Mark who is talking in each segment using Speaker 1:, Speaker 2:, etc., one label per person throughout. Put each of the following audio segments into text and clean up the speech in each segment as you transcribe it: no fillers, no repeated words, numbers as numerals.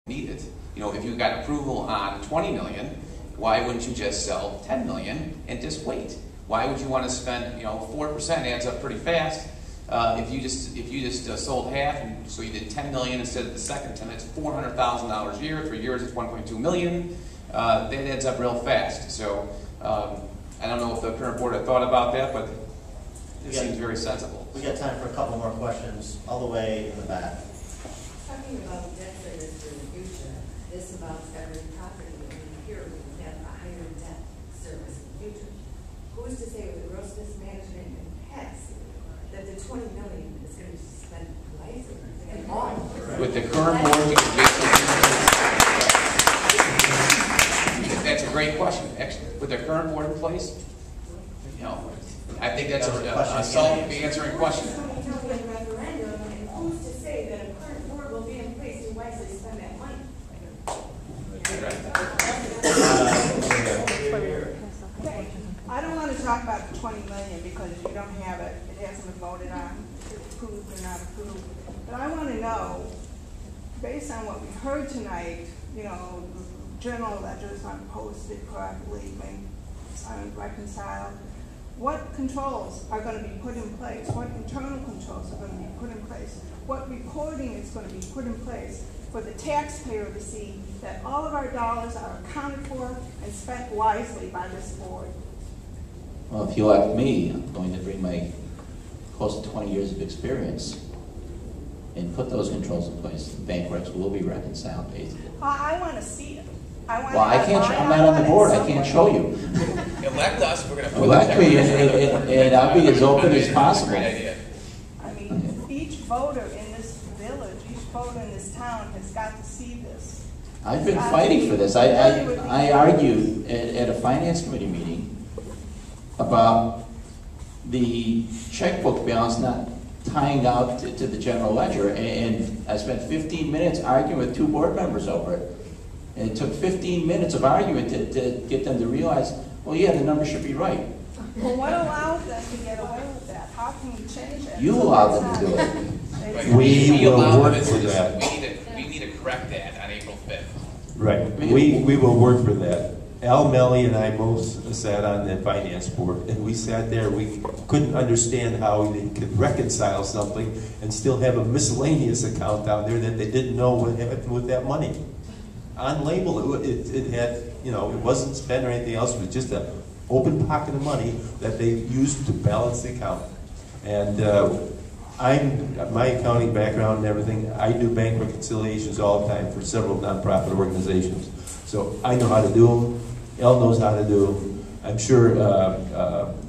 Speaker 1: need it. You know, if you got approval on 20 million, why wouldn't you just sell 10 million and just wait? Why would you want to spend, 4% adds up pretty fast. If you just sold half, and so you did 10 million instead of the second 10, that's $400,000 a year. 3 years, it's 1.2 million. That adds up real fast. So I don't know if the current board had thought about that, but it seems very sensible.
Speaker 2: We got time for a couple more questions, all the way in the back.
Speaker 3: Talking about debt service for the future, this about every property that we hear we have a higher debt service in the future. Who's to say with the gross mismanagement and tax that the 20 million is going to be spent wisely and all?
Speaker 1: With the current board, you can that's a great question. Actually, with the current board in place, I think that's a self-answering question.
Speaker 3: Referendum, and who's to say that a current board will be in place to wisely spend that money?
Speaker 4: I don't want to talk about the 20 million because you don't have it. It hasn't been voted on, it's approved or not approved. But I want to know, based on what we heard tonight, journal ledgers aren't posted correctly, aren't reconciled. What controls are going to be put in place? What internal controls are going to be put in place? What reporting is going to be put in place for the taxpayer to see that all of our dollars are accounted for and spent wisely by this board?
Speaker 5: Well, if you elect me, I'm going to bring my close to 20 years of experience and put those controls in place. The bank recs will be reconciled, basically.
Speaker 4: I want to see it.
Speaker 5: I'm not on the board. I can't show you.
Speaker 1: Elect us. We're going to put
Speaker 5: elect me, and I'll be as open as possible.
Speaker 1: Great idea.
Speaker 4: I mean, each voter in this village, each voter in this town has got to see this.
Speaker 5: I've been fighting for this. I argued at a finance committee meeting about the checkbook balance not tying out to the general ledger, and I spent 15 minutes arguing with 2 board members over it. And it took 15 minutes of argument to get them to realize, well, yeah, the number should be right.
Speaker 4: Well, what allowed them to get away with that? How can we change it?
Speaker 5: You allowed them to do it.
Speaker 1: Right.
Speaker 6: We will work for that.
Speaker 1: We need to correct that on April 5th.
Speaker 6: Right. We will work for that. Al Melly and I both sat on the finance board, and we sat there. We couldn't understand how they could reconcile something and still have a miscellaneous account down there that they didn't know what happened with that money. On label, it had, it wasn't spent or anything else. It was just an open pocket of money that they used to balance the account. And my accounting background and everything, I do bank reconciliations all the time for several nonprofit organizations. So I know how to do them. Elle knows how to do them. I'm sure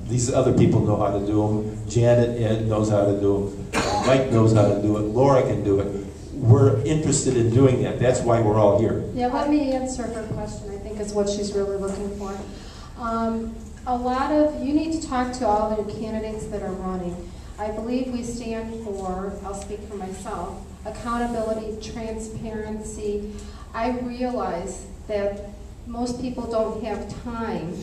Speaker 6: these other people know how to do them. Janet knows how to do them. Mike knows how to do it. Laura can do it. We're interested in doing that. That's why we're all here.
Speaker 7: Yeah, let me answer her question, I think is what she's really looking for. You need to talk to all the candidates that are running. I believe we stand for, I'll speak for myself, accountability, transparency. I realize that most people don't have time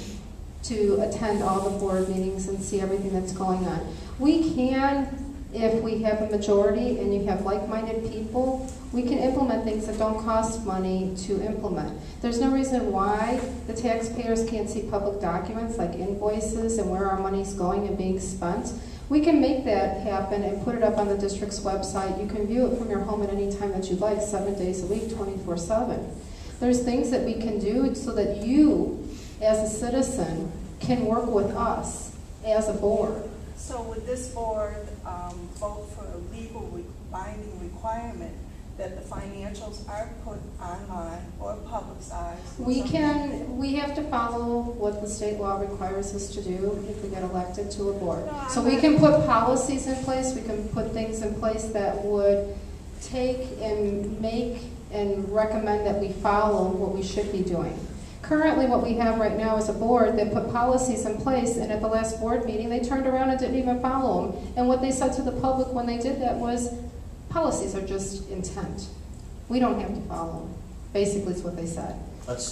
Speaker 7: to attend all the board meetings and see everything that's going on. We can, if we have a majority and you have like-minded people, we can implement things that don't cost money to implement. There's no reason why the taxpayers can't see public documents like invoices and where our money's going and being spent. We can make that happen and put it up on the district's website. You can view it from your home at any time that you'd like, 7 days a week, 24/7. There's things that we can do so that you, as a citizen, can work with us as a board.
Speaker 4: So would this board vote for a legal binding requirement that the financials are put online or publicized?
Speaker 7: We have to follow what the state law requires us to do if we get elected to a board. So we can put policies in place, we can put things in place that would take and make and recommend that we follow what we should be doing. Currently, what we have right now is a board that put policies in place, and at the last board meeting, they turned around and didn't even follow them. And what they said to the public when they did that was, policies are just intent. We don't have to follow them. Basically, is what they said.
Speaker 2: Let's